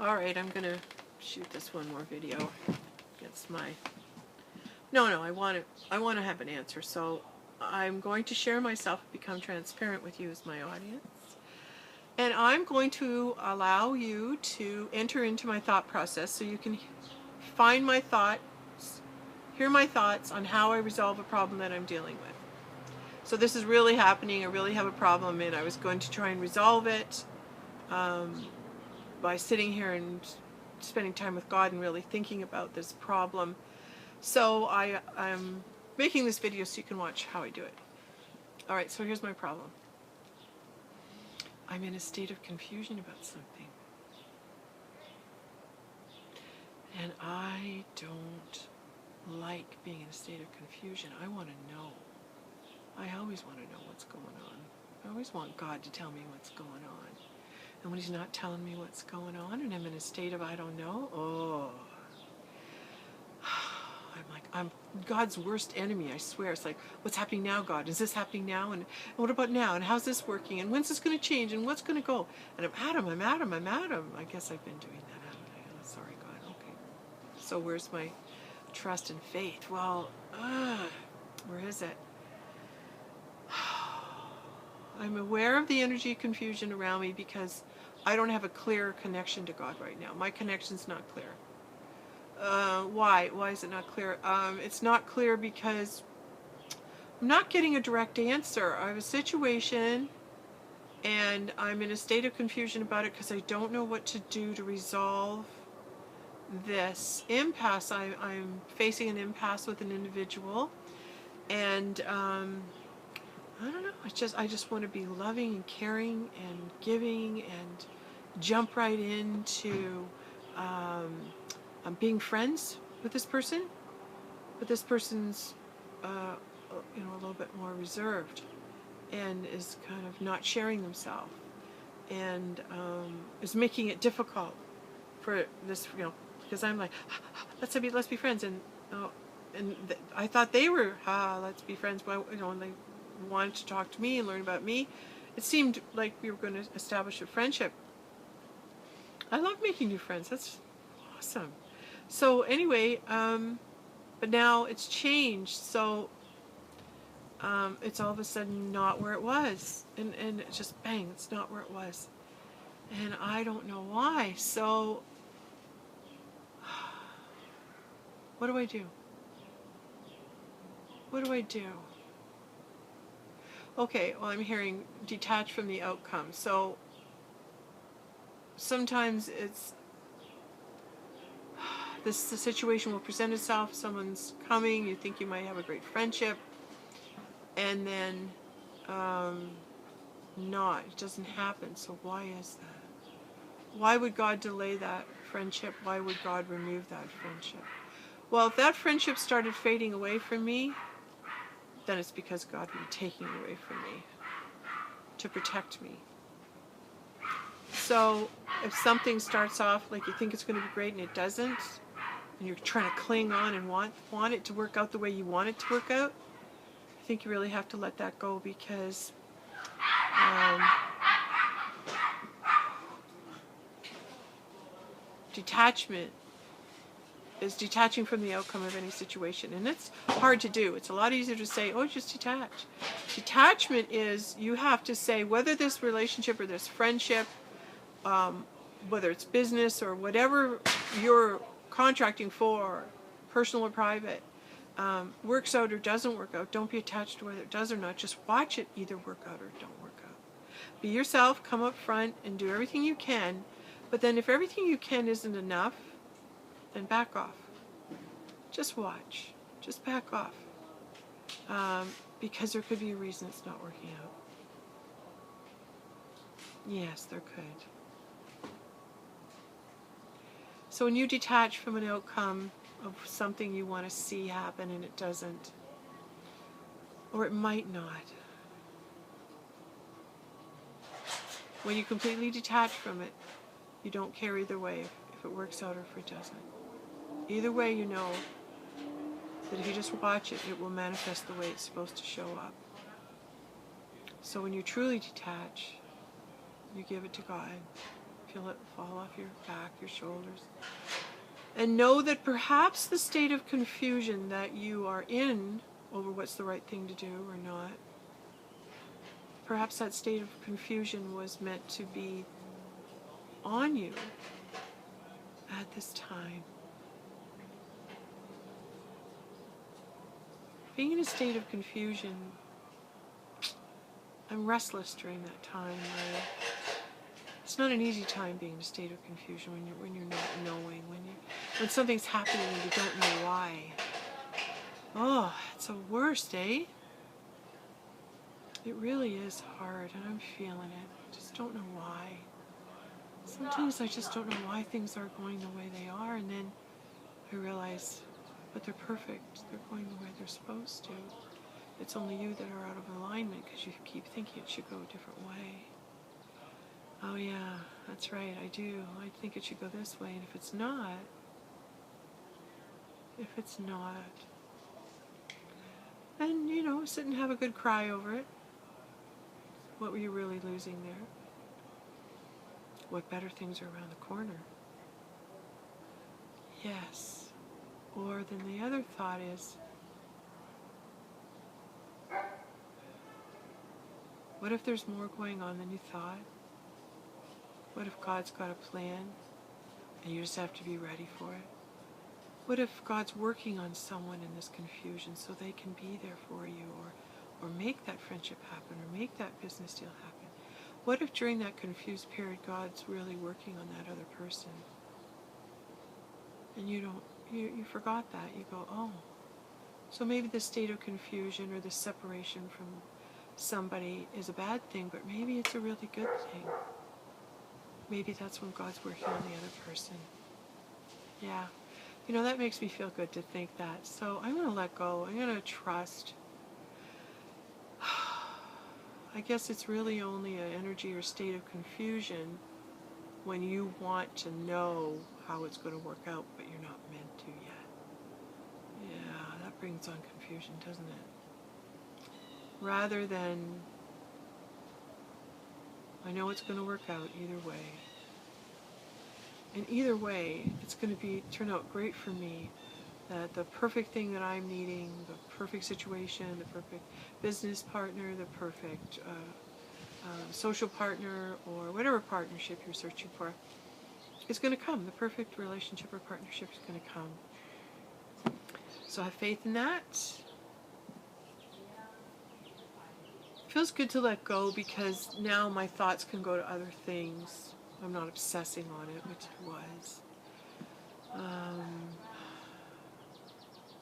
Alright, I'm going to shoot this one more video. It's my... No, I want to have an answer. So I'm going to share myself, become transparent with you as my audience. And I'm going to allow you to enter into my thought process so you can find my thoughts, hear my thoughts on how I resolve a problem that I'm dealing with. So this is really happening. I really have a problem, and I was going to try and resolve it by sitting here and spending time with God and really thinking about this problem. So I'm making this video so you can watch how I do it. Alright, so here's my problem. I'm in a state of confusion about something. And I don't like being in a state of confusion. I want to know. I always want to know what's going on. I always want God to tell me what's going on. And when He's not telling me what's going on and I'm in a state of I don't know, I'm God's worst enemy, I swear. It's like, what's happening now, God? Is this happening now? And what about now? And how's this working? And when's this going to change? And what's going to go? And I'm at him. I guess I've been doing that, haven't I? Sorry, God. Okay. So where's my trust and faith? Well, where is it? I'm aware of the energy confusion around me because I don't have a clear connection to God right now. My connection's not clear. Why? Why is it not clear? It's not clear because I'm not getting a direct answer. I have a situation and I'm in a state of confusion about it because I don't know what to do to resolve this impasse. I'm facing an impasse with an individual, and I don't know. I just want to be loving and caring and giving and jump right into being friends with this person, but this person's a little bit more reserved and is kind of not sharing themselves, and is making it difficult for this, because I'm like, let's be friends, and I thought they were let's be friends, but and they wanted to talk to me and learn about me. It seemed like we were going to establish a friendship. I love making new friends. That's awesome. So anyway, but now it's changed. So it's all of a sudden not where it was, and it's just bang, it's not where it was, and I don't know why. So what do I do? What do I do? Okay, well, I'm hearing detach from the outcome. So sometimes it's the situation will present itself, someone's coming, you think you might have a great friendship, and then it doesn't happen. So why is that? Why would God delay that friendship? Why would God remove that friendship? Well, if that friendship started fading away from me, then it's because God would be taking it away from me to protect me. So if something starts off like you think it's going to be great and it doesn't, and you're trying to cling on and want it to work out the way you want it to work out, I think you really have to let that go, because detachment is detaching from the outcome of any situation, and it's hard to do. It's a lot easier to say, oh, just detach. Detachment is, you have to say whether this relationship or this friendship, whether it's business or whatever you're contracting for, personal or private, works out or doesn't work out. Don't be attached to whether it does or not. Just watch it either work out or don't work out. Be yourself, come up front and do everything you can, but then if everything you can isn't enough, then back off. Just watch. Just back off. Because there could be a reason it's not working out. Yes, there could. So when you detach from an outcome of something you want to see happen and it doesn't, or it might not, when you completely detach from it, you don't care either way if it works out or if it doesn't. Either way, you know that if you just watch it, it will manifest the way it's supposed to show up. So when you truly detach, you give it to God, Feel it fall off your back, your shoulders. And know that perhaps the state of confusion that you are in over what's the right thing to do or not, perhaps that state of confusion was meant to be on you at this time. Being in a state of confusion, I'm restless during that time. It's not an easy time being in a state of confusion when you're not knowing, when something's happening and you don't know why. Oh, it's the worst, eh? It really is hard, and I'm feeling it. I just don't know why. Sometimes I just don't know why things are going the way they are, and then I realize, but they're perfect. They're going the way they're supposed to. It's only you that are out of alignment because you keep thinking it should go a different way. Oh yeah, that's right, I do. I think it should go this way, and if it's not, then, sit and have a good cry over it. What were you really losing there? What better things are around the corner? Yes. Or then the other thought is, what if there's more going on than you thought? What if God's got a plan and you just have to be ready for it? What if God's working on someone in this confusion so they can be there for you, or make that friendship happen, or make that business deal happen? What if during that confused period God's really working on that other person? And you forgot that. You go, oh, so maybe the state of confusion or the separation from somebody is a bad thing, but maybe it's a really good thing. Maybe that's when God's working on the other person. Yeah. That makes me feel good to think that. So I'm going to let go. I'm going to trust. I guess it's really only an energy or state of confusion when you want to know how it's going to work out, but you're not meant to yet. Yeah, that brings on confusion, doesn't it? Rather than, I know it's going to work out either way. And either way, it's going to turn out great for me. That the perfect thing that I'm needing, the perfect situation, the perfect business partner, the perfect social partner, or whatever partnership you're searching for, is going to come. The perfect relationship or partnership is going to come. So have faith in that. It feels good to let go because now my thoughts can go to other things. I'm not obsessing on it, which I was.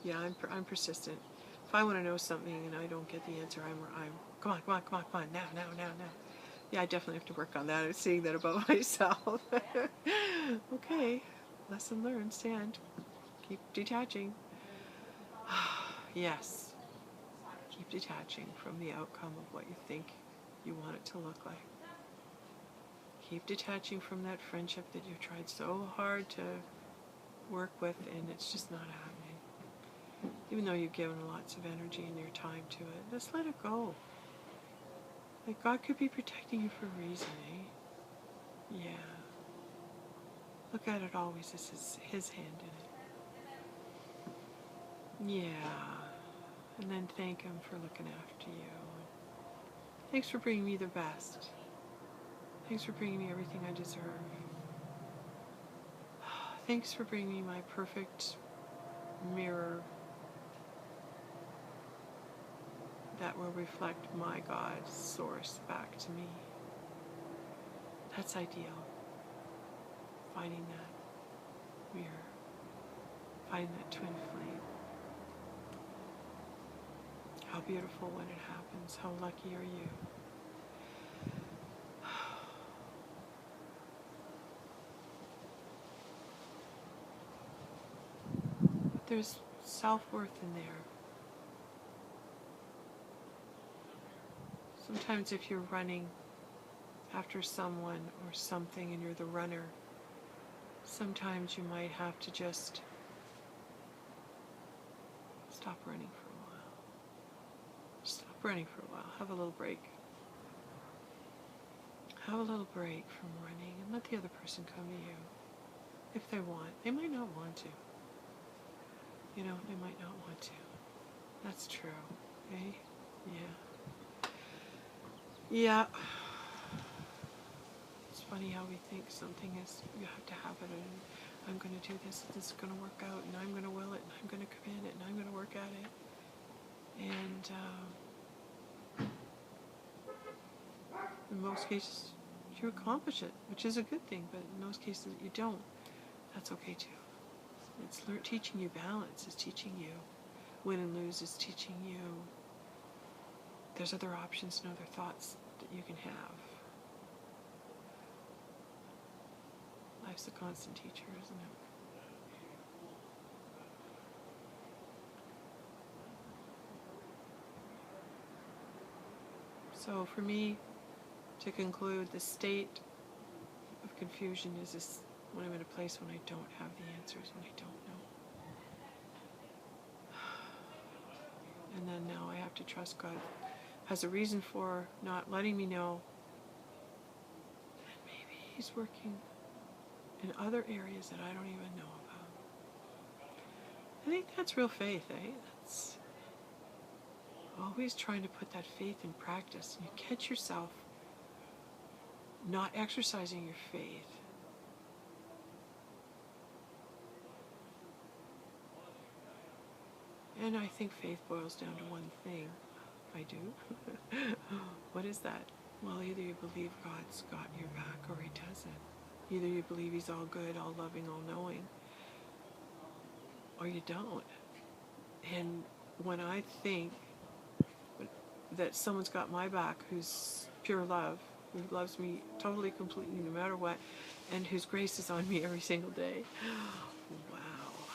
Yeah, I'm persistent. If I want to know something and I don't get the answer, I'm come on, now. Yeah, I definitely have to work on that. I'm seeing that about myself. Okay, lesson learned. Stand. Keep detaching. Yes. Keep detaching from the outcome of what you think you want it to look like. Keep detaching from that friendship that you've tried so hard to work with and it's just not happening. Even though you've given lots of energy and your time to it, just let it go. Like God could be protecting you for a reason, eh? Yeah. Look at it always as his hand in it. Yeah. And then thank him for looking after you. Thanks for bringing me the best. Thanks for bringing me everything I deserve. Thanks for bringing me my perfect mirror that will reflect my God's source back to me. That's ideal. Finding that mirror. Finding that twin flame. How beautiful when it happens. How lucky are you? But there's self-worth in there. Sometimes if you're running after someone or something and you're the runner, sometimes you might have to just stop running for a while. Stop running for a while. Have a little break. have a little break from running and let the other person come to you if they want. They might not want to. You know, they might not want to. That's true. Eh? Yeah. Yeah. It's funny how we think something is, you have to have it, and I'm going to do this, and this is going to work out, and I'm going to will it, and I'm going to commit it, and I'm going to work at it. And in most cases, you accomplish it, which is a good thing, but in most cases you don't. That's okay too. It's teaching you balance, it's teaching you win and lose, it's teaching you there's other options and other thoughts that you can have. Life's a constant teacher, isn't it? So for me, to conclude, the state of confusion is this, when I'm in a place when I don't have the answers, when I don't know. And then now I have to trust God has a reason for not letting me know. And maybe He's working in other areas that I don't even know about. I think that's real faith, eh? That's always trying to put that faith in practice. And you catch yourself not exercising your faith. And I think faith boils down to one thing. I do. What is that? Well, either you believe God's got your back or He doesn't. Either you believe He's all good, all loving, all knowing, or you don't. And when I think that someone's got my back who's pure love, who loves me totally, completely, no matter what, and whose grace is on me every single day, wow,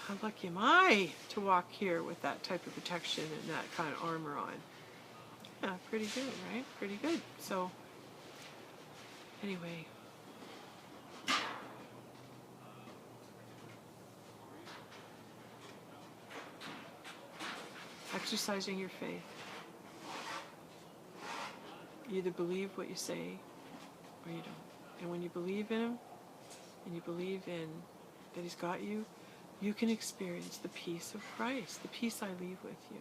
how lucky am I to walk here with that type of protection and that kind of armor on. Yeah, pretty good, right? Pretty good. So, anyway, exercising your faith. You either believe what you say or you don't. And when you believe in Him, and you believe in that He's got you, you can experience the peace of Christ. The peace I leave with you.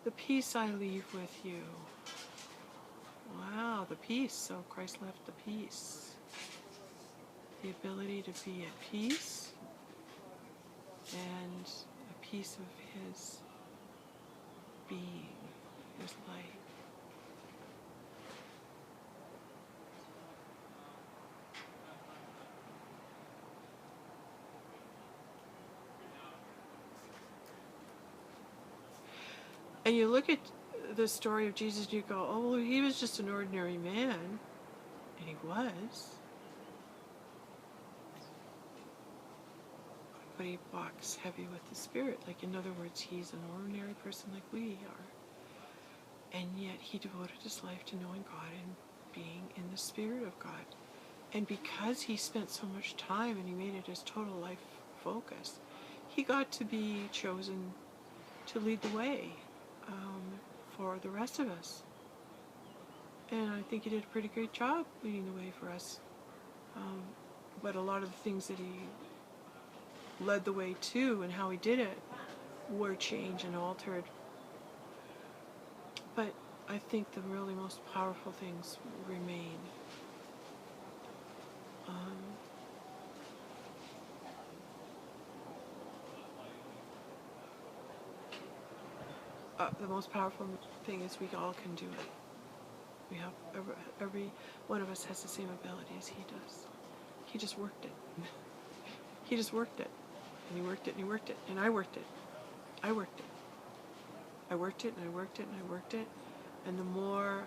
The peace I leave with you. Wow, the peace. So Christ left the peace. The ability to be at peace and a piece of His being, His light. And you look at the story of Jesus and you go, oh, well, He was just an ordinary man. And He was. But He walks heavy with the Spirit. Like, in other words, He's an ordinary person like we are. And yet He devoted His life to knowing God and being in the Spirit of God. And because He spent so much time and He made it His total life focus, He got to be chosen to lead the way for the rest of us. And I think He did a pretty great job leading the way for us. But a lot of the things that He led the way to and how He did it were changed and altered. But I think the really most powerful things remain. The most powerful thing is we all can do it. We have every one of us has the same ability as He does. He just worked it. He just worked it. And He worked it and He worked it. And I worked it. I worked it. I worked it and I worked it and I worked it. And the more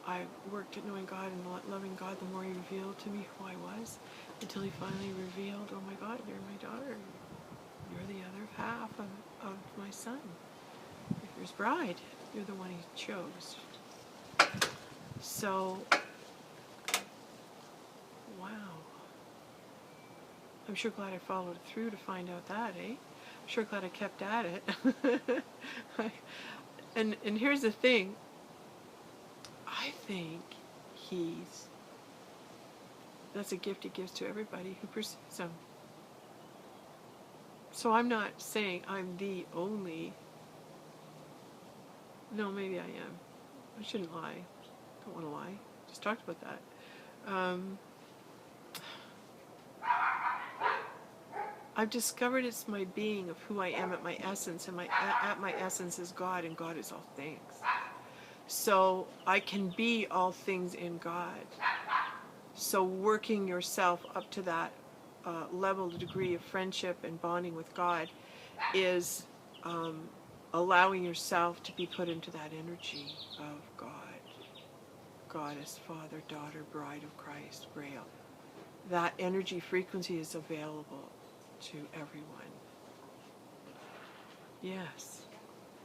I worked at knowing God and loving God, the more He revealed to me who I was, until He finally revealed, oh my God, you're my daughter. You're the other half of my son. You're His bride. You're the one He chose. So, wow. I'm sure glad I followed through to find out that, eh? I'm sure glad I kept at it. And here's the thing. I think keys. That's a gift he gives to everybody who pursues them. So I'm not saying I'm the only. No, maybe I am. I shouldn't lie. Don't want to lie. Just talked about that. I've discovered it's my being of who I am at my essence, and at my essence is God, and God is all things. So I can be all things in God. So working yourself up to that level, the degree of friendship and bonding with God is allowing yourself to be put into that energy of God. Goddess, Father, Daughter, Bride of Christ, Grail. That energy frequency is available to everyone. Yes.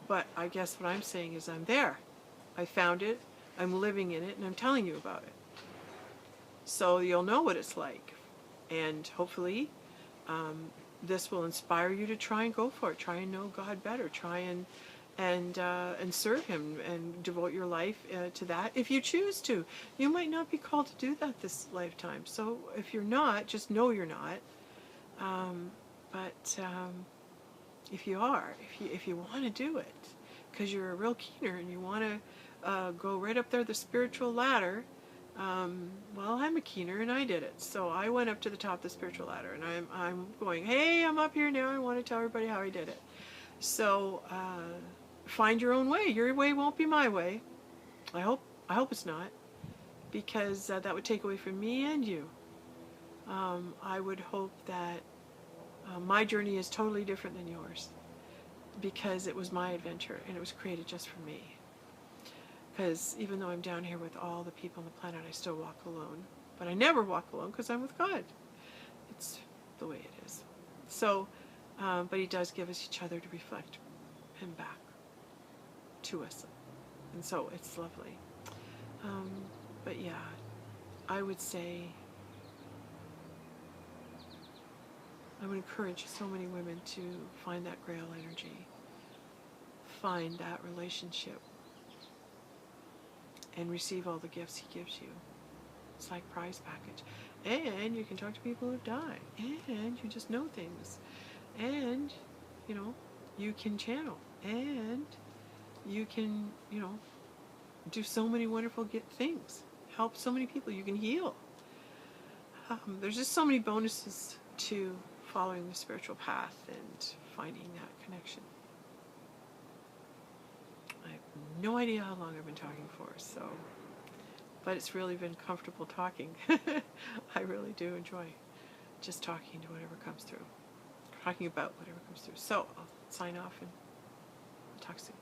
But I guess what I'm saying is I'm there. I found it, I'm living in it, and I'm telling you about it. So you'll know what it's like. And hopefully this will inspire you to try and go for it. Try and know God better. Try and serve Him and devote your life to that if you choose to. You might not be called to do that this lifetime. So if you're not, just know you're not. But if you are, if you want to do it, because you're a real keener and you want to go right up there the spiritual ladder, well, I'm a keener and I did it. So I went up to the top of the spiritual ladder, and I'm going, hey, I'm up here now. I want to tell everybody how I did it. So find your own way. Your way won't be my way. I hope it's not, because that would take away from me and you. I would hope that my journey is totally different than yours, because it was my adventure and it was created just for me. Because even though I'm down here with all the people on the planet, I still walk alone. But I never walk alone because I'm with God. It's the way it is. So, but He does give us each other to reflect Him back to us. And so it's lovely. But yeah, I would say, I would encourage so many women to find that Grail energy. Find that relationship. And receive all the gifts He gives you. It's like prize package. And you can talk to people who've died. And you just know things. And, you can channel. And you can, do so many wonderful things. Help so many people. You can heal. There's just so many bonuses to following the spiritual path and finding that connection. I have no idea how long I've been talking for, but it's really been comfortable talking. I really do enjoy just talking to whatever comes through, talking about whatever comes through. So I'll sign off and talk soon.